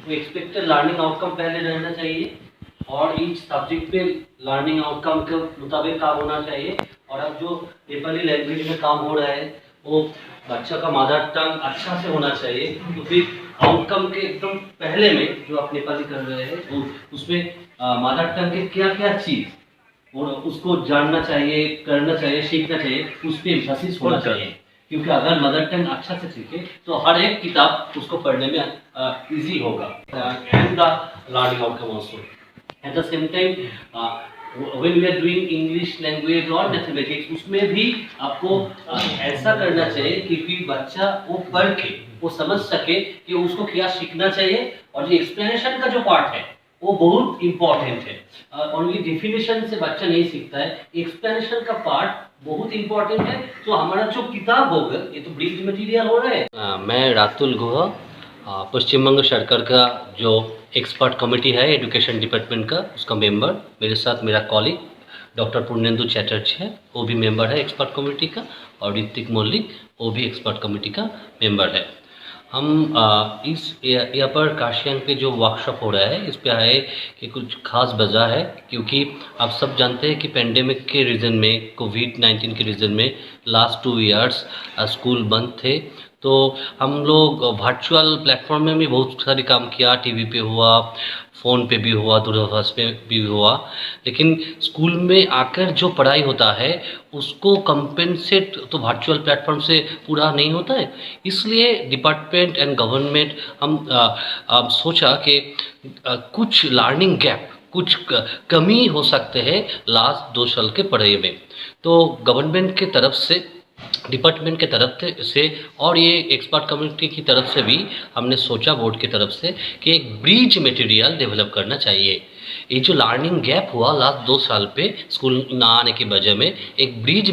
तो expected learning outcome पहले रहना चाहिए और ईच सब्जेक्ट पे लर्निंग आउटकम के मुताबिक काम होना चाहिए। और अब जो नेपाली लैंग्वेज में काम हो रहा है वो बच्चा का मदर टंग अच्छा से होना चाहिए, तो फिर आउटकम के एकदम पहले में जो आप नेपाली कर रहे हैं तो उसमें मदर टंग के क्या क्या चीज़ और उसको जानना चाहिए, करना चाहिए, सीखना चाहिए, उस पर एम्फेसिस होना चाहिए। क्योंकि अगर मदर टंग अच्छा से सीखे तो हर एक किताब उसको पढ़ने में इजी होगा। And the learning outcome also at the same time when we are doing English language और मैथमेटिक्स, उसमें भी आपको ऐसा करना चाहिए कि बच्चा वो पढ़ के वो समझ सके कि उसको क्या सीखना चाहिए। और ये एक्सप्लेनेशन का जो पार्ट है वो बहुत इंपॉर्टेंट है। ओनली डेफिनेशन से बच्चा नहीं सीखता है, एक्सप्लेनेशन का पार्ट बहुत इंपॉर्टेंट है। तो हमारा जो किताब होगा ये तो ब्रीज मटेरियल हो रहा है। मैं रातुल गुहा, पश्चिम बंग सरकार का जो एक्सपर्ट कमेटी है एजुकेशन डिपार्टमेंट का, उसका मेंबर, मेरे साथ मेरा कॉलीग डॉक्टर पूर्णेंदु चैटर्जी है, वो भी मेंबर है एक्सपर्ट कमेटी का, और ऋतिक मौलिक वो भी एक्सपर्ट कमेटी का मेंबर है। हम इस यहाँ पर काशियांग पे जो वर्कशॉप हो रहा है इस पे आए कि कुछ खास वजह है, क्योंकि आप सब जानते हैं कि पेंडेमिक के रीज़न में, कोविड-19 के रीज़न में लास्ट 2 इयर्स स्कूल बंद थे। तो हम लोग वर्चुअल प्लेटफॉर्म में भी बहुत सारी काम किया, टीवी पे हुआ, फ़ोन पे भी हुआ, दूरभाष पे भी हुआ, लेकिन स्कूल में आकर जो पढ़ाई होता है उसको कंपेंसेट तो वर्चुअल प्लेटफॉर्म से पूरा नहीं होता है। इसलिए डिपार्टमेंट एंड गवर्नमेंट हम सोचा कि कुछ लर्निंग गैप, कुछ कमी हो सकते हैं लास्ट 2 साल के पढ़ाई में। तो गवर्नमेंट के तरफ से, डिपार्टमेंट के तरफ से और ये एक्सपर्ट कम्युनिटी की तरफ से भी हमने सोचा बोर्ड की तरफ से कि एक ब्रिज मटेरियल डेवलप करना चाहिए। ये जो लर्निंग गैप हुआ लास्ट 2 साल पे स्कूल ना आने की वजह में, एक ब्रिज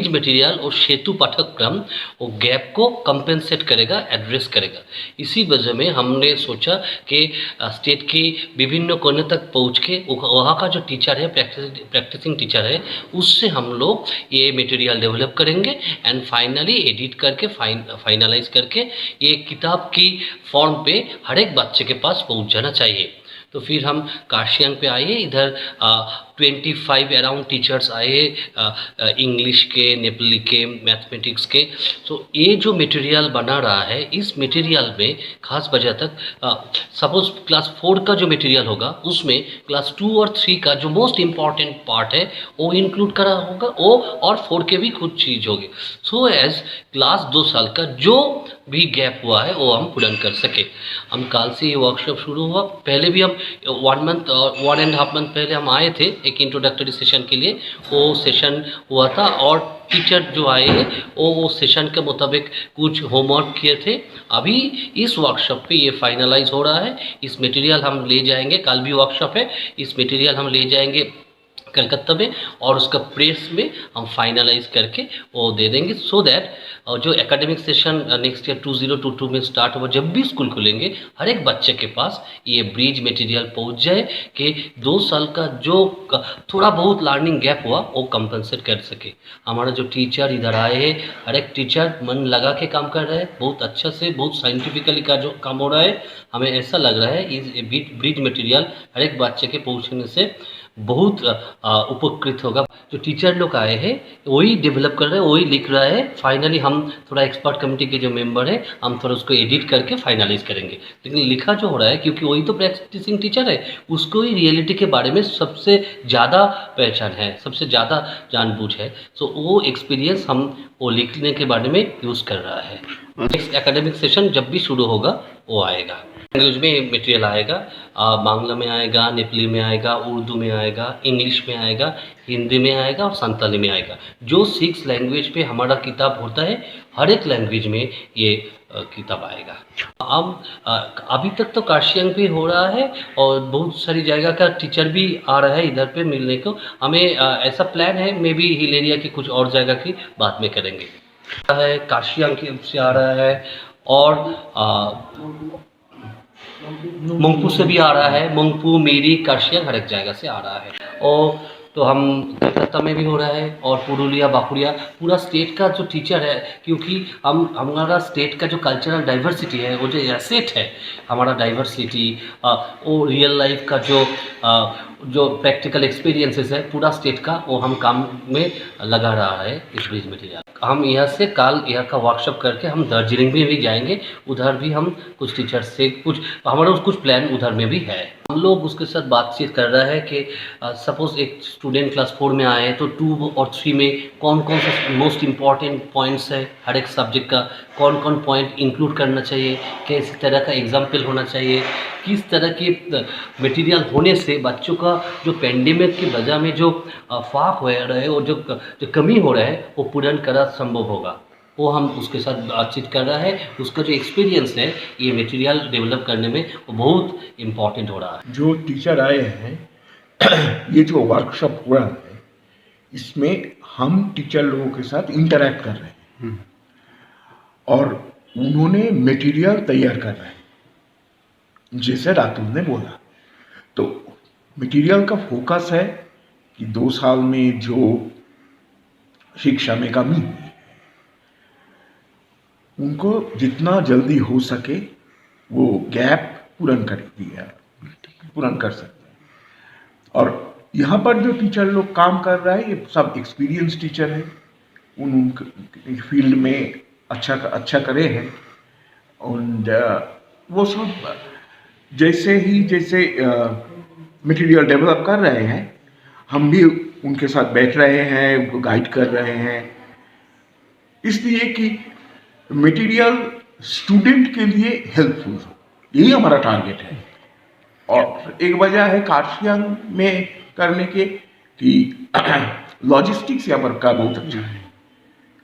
मटेरियल और सेतु पाठ्यक्रम वो गैप को कंपेंसेट करेगा, एड्रेस करेगा। इसी वजह में हमने सोचा कि स्टेट की विभिन्न कोने तक पहुँच के वहाँ का जो टीचर है, प्रैक्टिसिंग टीचर है, उससे हम लोग ये मटेरियल डेवलप करेंगे एंड फाइनली एडिट करके फाइनलाइज करके ये किताब की फॉर्म पे हर एक बच्चे के पास पहुँच जाना चाहिए। तो फिर हम काशियांग पे आए, इधर 25 अराउंड टीचर्स आए, इंग्लिश के, नेपाली के, मैथमेटिक्स के। तो ये जो मटेरियल बना रहा है, इस मटेरियल में खास वजह तक सपोज क्लास 4 का जो मटेरियल होगा उसमें क्लास 2 और 3 का जो मोस्ट इम्पॉर्टेंट पार्ट है वो इंक्लूड करा होगा, वो और 4 के भी कुछ चीज़ होगी, सो एज क्लास 2 साल का जो भी गैप हुआ है वो हम पूर्ण कर सके। हम कल से ये वर्कशॉप शुरू हुआ, पहले भी हम 1.5 मंथ पहले हम आए थे एक इंट्रोडक्टरी सेशन के लिए, वो सेशन हुआ था और टीचर जो आए हैं वो सेशन के मुताबिक कुछ होमवर्क किए थे। अभी इस वर्कशॉप पे ये फाइनलाइज हो रहा है, इस मटेरियल हम ले जाएंगे, कल भी वर्कशॉप है, इस मटेरियल हम ले जाएंगे कलकत्ता में और उसका प्रेस में हम फाइनलाइज करके वो दे देंगे, सो दैट जो एकेडमिक सेशन नेक्स्ट ईयर 2022 में स्टार्ट हुआ, जब भी स्कूल खुलेंगे हर एक बच्चे के पास ये ब्रिज मटेरियल पहुंच जाए कि 2 साल का जो थोड़ा बहुत लर्निंग गैप हुआ वो कंपनसेट कर सके। हमारा जो टीचर इधर आए हैं, हर एक टीचर मन लगा के काम कर रहे हैं, बहुत अच्छा से, बहुत साइंटिफिकली का जो काम हो रहा है। हमें ऐसा लग रहा है इस ब्रिज मटेरियल हर एक बच्चे के पहुँचने से बहुत उपकृत होगा। जो टीचर लोग आए हैं वही डेवलप कर रहे हैं, वही लिख रहा है, फाइनली हम थोड़ा एक्सपर्ट कमेटी के जो मेंबर है हम थोड़ा उसको एडिट करके फाइनलाइज करेंगे। लेकिन लिखा जो हो रहा है, क्योंकि वही तो प्रैक्टिसिंग टीचर है, उसको ही रियलिटी के बारे में सबसे ज़्यादा पहचान है, सबसे ज़्यादा जानबूझ है, सो वो एक्सपीरियंस हम वो लिखने के बारे में यूज़ कर रहा है। नेक्स्ट एकेडमिक सेशन जब भी शुरू होगा वो आएगा, लैंग्वेज में मटेरियल आएगा, बांग्ला में आएगा, नेपाली में आएगा, उर्दू में आएगा, इंग्लिश में आएगा, हिंदी में आएगा और संताली में आएगा। जो 6 लैंग्वेज पे हमारा किताब होता है, हर एक लैंग्वेज में ये किताब आएगा। अब अभी तक तो काशियांग पे हो रहा है और बहुत सारी जगह का टीचर भी आ रहा है इधर पे मिलने को। हमें ऐसा प्लान है, मे बी हिल एरिया की कुछ और जगह की बात में करेंगे। काशियांग से आ रहा है और मंगपू से भी आ रहा है, मंगपू, मेरी, काशियांग हर एक जगह से आ रहा है। और तो हम कलकत्ता में भी हो रहा है और पुरुलिया बांकुड़िया पूरा स्टेट का जो टीचर है, क्योंकि हमारा स्टेट का जो कल्चरल डाइवर्सिटी है, वो जो एसेट है हमारा डाइवर्सिटी, वो रियल लाइफ का जो प्रैक्टिकल एक्सपीरियंसेस है पूरा स्टेट का, वो हम काम में लगा रहा है इस ब्रिज मटेरियल। हम यहाँ से कल यहाँ का वर्कशॉप करके हम दार्जिलिंग में भी जाएंगे, उधर भी हम कुछ टीचर से हमारा कुछ प्लान उधर में भी है। हम लोग उसके साथ बातचीत कर रहा है कि सपोज एक स्टूडेंट क्लास 4 में आए तो 2 और 3 में कौन कौन से मोस्ट इम्पॉर्टेंट पॉइंट्स है हर एक सब्जेक्ट का, कौन कौन पॉइंट इंक्लूड करना चाहिए, किस तरह का एग्जाम्पल होना चाहिए, किस तरह के मटेरियल होने से बच्चों का जो पेंडेमिक की वजह में जो फाक हो रहा है और जो कमी हो रहा है वो पूर्ण करा संभव होगा। वो हम उसके साथ बातचीत कर रहा है, उसका जो एक्सपीरियंस है ये मटेरियल डेवलप करने में वो बहुत इम्पॉर्टेंट हो रहा है। जो टीचर आए हैं ये जो वर्कशॉप हो रहा है इसमें हम टीचर लोगों के साथ इंटरैक्ट कर रहे हैं और उन्होंने मटेरियल तैयार कर रहे हैं, जैसे रातुल ने बोला। तो मटेरियल का फोकस है कि 2 साल में जो शिक्षा में कमी हुई उनको जितना जल्दी हो सके वो गैप पूर्ण कर सकते हैं। और यहाँ पर जो टीचर लोग काम कर रहा है ये सब एक्सपीरियंस टीचर है, उन फील्ड में अच्छा करे हैं और वो सब जैसे मटेरियल डेवलप कर रहे हैं हम भी उनके साथ बैठ रहे हैं, उनको गाइड कर रहे हैं, इसलिए कि मटेरियल स्टूडेंट के लिए हेल्पफुल हो, यही हमारा टारगेट है। और एक वजह है कार्शियंग में करने के कि लॉजिस्टिक्स यहाँ पर का बहुत अच्छा है।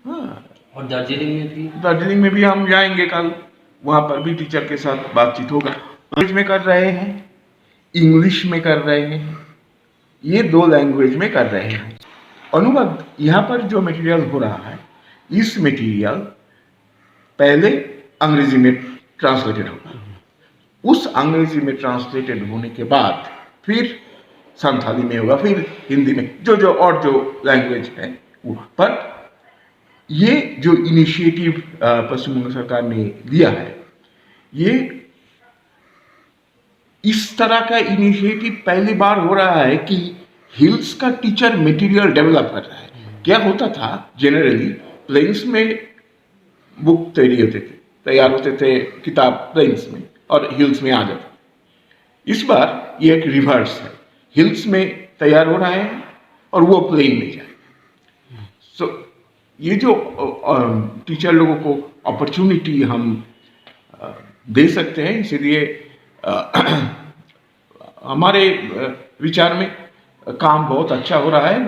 हाँ, और दार्जिलिंग में भी हम जाएंगे कल, वहाँ पर भी टीचर के साथ बातचीत होगा। इंग्लिश में कर रहे हैं, इंग्लिश में कर रहे हैं, ये 2 लैंग्वेज में कर रहे हैं। अनुवाद यहाँ पर जो मटेरियल हो रहा है इस मटेरियल पहले अंग्रेजी में ट्रांसलेटेड होगा, उस अंग्रेजी में ट्रांसलेटेड होने के बाद फिर संथाली में होगा, फिर हिंदी में, जो लैंग्वेज है वो। पर ये जो इनिशिएटिव पश्चिम बंगाल सरकार ने लिया है, ये इस तरह का इनिशिएटिव पहली बार हो रहा है कि हिल्स का टीचर मटेरियल डेवलप कर रहा है। क्या होता था, जनरली प्लेन्स में बुक तैयार होते थे किताब प्लेन्स में और हिल्स में आ जाता। इस बार ये एक रिवर्स है, हिल्स में तैयार हो रहा है और वो प्लेन में जाए। सो ये जो टीचर लोगों को अपॉर्चुनिटी हम दे सकते हैं, इसीलिए हमारे विचार में काम बहुत अच्छा हो रहा है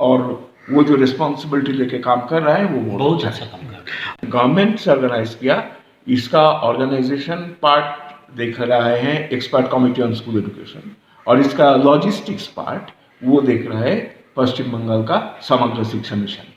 और वो जो रिस्पॉन्सिबिलिटी लेके काम कर रहा है वो बहुत अच्छा काम कर रहा है। गवर्नमेंट से ऑर्गेनाइज किया, इसका ऑर्गेनाइजेशन पार्ट देख रहे हैं expert committee on school education, और इसका लॉजिस्टिक्स पार्ट वो देख रहा है पश्चिम बंगाल का समग्र शिक्षा मिशन।